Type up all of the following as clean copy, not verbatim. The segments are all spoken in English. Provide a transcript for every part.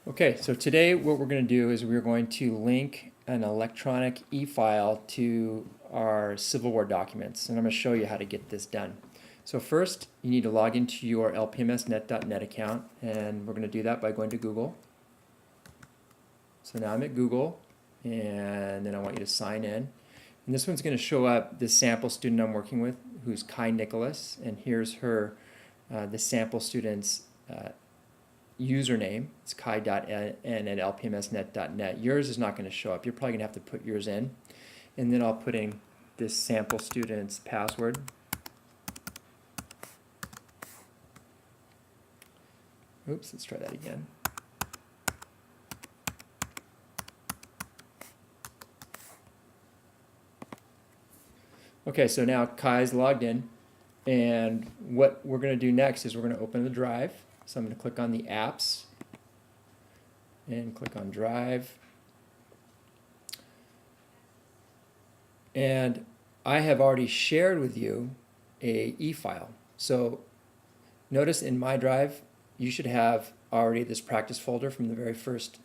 Okay, so today what we're going to do is we're going to link an electronic e-file to our Civil War documents, and I'm going to show you how to get this done. So first, you need to log into your lpmsnet.net account, and we're going to do that by going to Google. So now I'm at Google, and then I want you to sign in. And this one's going to show up the sample student I'm working with, who's Kai Nicholas, and here's her, the sample student's username. It's kai.n at lpmsnet.net. Yours is not going to show up. You're probably going to have to put yours in. And then I'll put in this sample student's password. Oops, let's try that again. Okay, so now Kai's logged in, and what we're going to do next is we're going to open the drive. So I'm going to click on the apps and click on drive. And I have already shared with you a e-file. So notice in my drive, you should have already this practice folder from the very first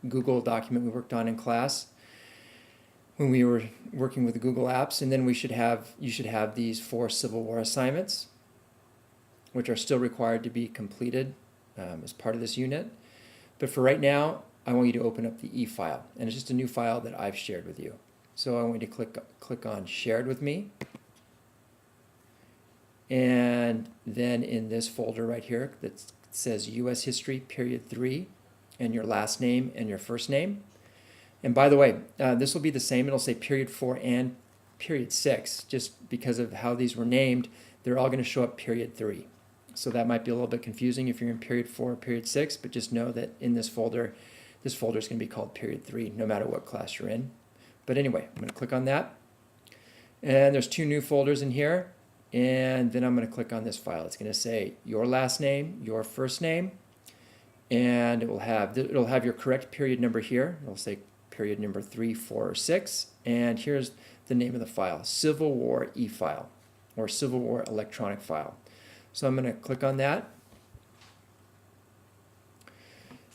Google document we worked on in class when we were working with the Google Apps. And then you should have these 4 Civil War assignments, which are still required to be completed as part of this unit. But for right now, I want you to open up the e-file, and it's just a new file that I've shared with you. So I want you to click on Shared with Me, and then in this folder right here that says U.S. History Period 3, and your last name and your first name. And by the way, this will be the same. It'll say Period 4 and Period 6, just because of how these were named. They're all going to show up Period 3. So that might be a little bit confusing if you're in Period 4 or Period 6, but just know that in this folder is going to be called Period 3, no matter what class you're in. But anyway, I'm going to click on that. And there's 2 new folders in here. And then I'm going to click on this file. It's going to say your last name, your first name, and it'll have your correct period number here. It'll say period number 3, 4, or 6. And here's the name of the file, Civil War e-file, or Civil War electronic file. So I'm going to click on that.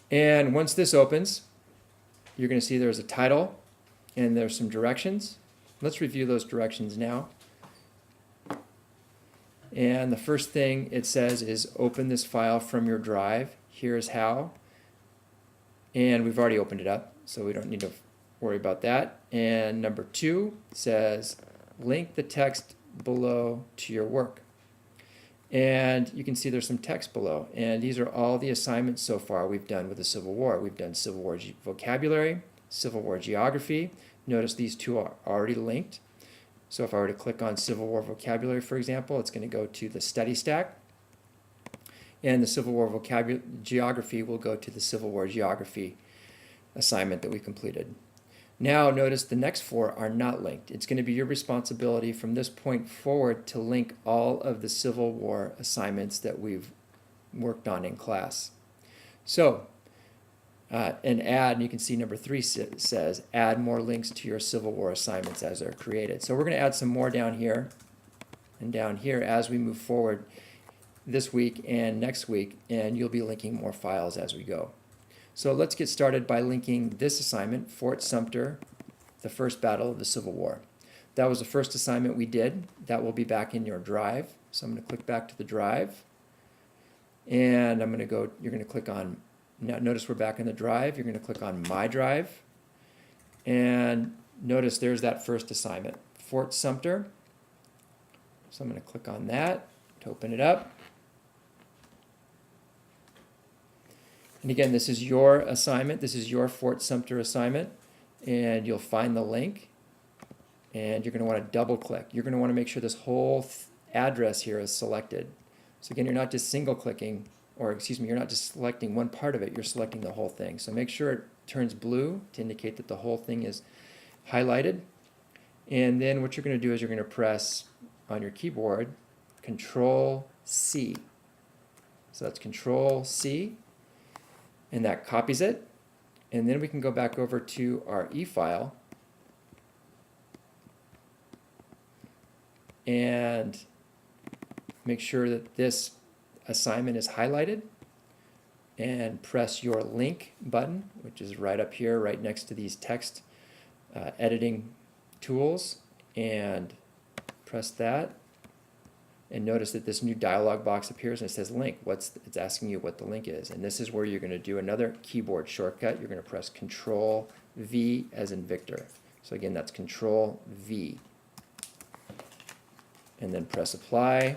And once this opens, you're going to see there's a title and there's some directions. Let's review those directions now. And the first thing it says is open this file from your drive. Here's how. And we've already opened it up, so we don't need to worry about that. And number 2 says link the text below to your work. And you can see there's some text below. And these are all the assignments so far we've done with the Civil War. We've done Civil War vocabulary, Civil War geography. Notice these 2 are already linked. So if I were to click on Civil War vocabulary, for example, it's going to go to the study stack. And the Civil War geography will go to the Civil War geography assignment that we completed. Now notice the next 4 are not linked. It's going to be your responsibility from this point forward to link all of the Civil War assignments that we've worked on in class. So, and you can see number 3 says add more links to your Civil War assignments as they're created. So we're going to add some more down here and down here as we move forward this week and next week, and you'll be linking more files as we go. So let's get started by linking this assignment, Fort Sumter, the first battle of the Civil War. That was the first assignment we did. That will be back in your drive. So I'm going to click back to the drive, and you're going to click on, now notice we're back in the drive. You're going to click on My Drive, and notice there's that first assignment, Fort Sumter. So I'm going to click on that to open it up. And again, this is your assignment. This is your Fort Sumter assignment. And you'll find the link. And you're going to want to double click. You're going to want to make sure this whole address here is selected. So again, you're not just single clicking, or excuse me, you're not just selecting one part of it, you're selecting the whole thing. So make sure it turns blue to indicate that the whole thing is highlighted. And then what you're going to do is you're going to press on your keyboard Control C. So that's Control C. And that copies it, and then we can go back over to our e-file and make sure that this assignment is highlighted. and press your link button, which is right up here, right next to these text editing tools, and press that. And notice that this new dialog box appears and it says link. It's asking you what the link is. And this is where you're going to do another keyboard shortcut. You're going to press Control V as in Victor. So again, that's Control V. And then press apply.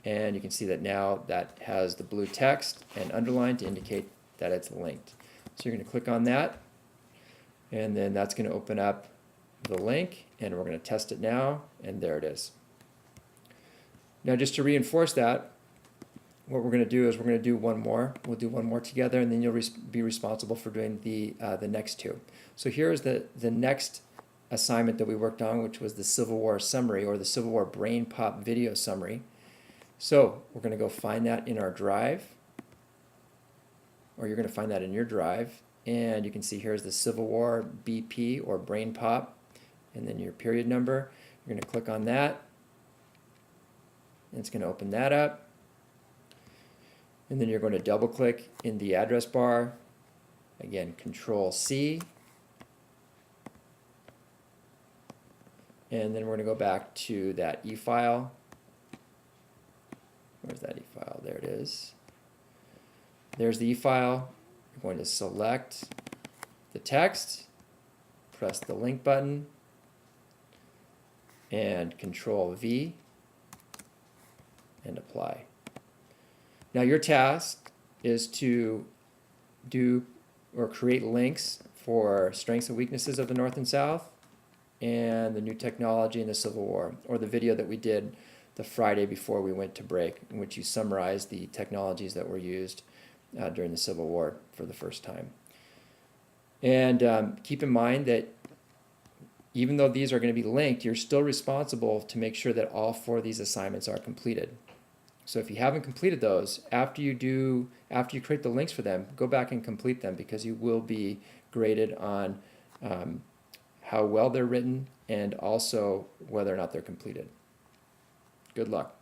And you can see that now that has the blue text and underlined to indicate that it's linked. So you're going to click on that. And then that's going to open up the link. And we're going to test it now. And there it is. Now, just to reinforce that, what we're going to do is we're going to do one more. We'll do one more together, and then you'll be responsible for doing the next two. So here's the next assignment that we worked on, which was the Civil War summary, or the Civil War Brain Pop video summary. So we're going to go find that in our drive, or you're going to find that in your drive, and you can see here's the Civil War BP, or Brain Pop, and then your period number. You're going to click on that. It's going to open that up, and then you're going to double click in the address bar, again Control C, and then we're going to go back to that e-file. Where's that e-file? There it is. There's the e-file. You're going to select the text, press the link button, and Control V, and apply. Now your task is to do or create links for strengths and weaknesses of the North and South, and the new technology in the Civil War, or the video that we did the Friday before we went to break, in which you summarized the technologies that were used during the Civil War for the first time. And keep in mind that even though these are going to be linked, you're still responsible to make sure that all 4 of these assignments are completed. So if you haven't completed those, after you create the links for them, go back and complete them, because you will be graded on how well they're written and also whether or not they're completed. Good luck.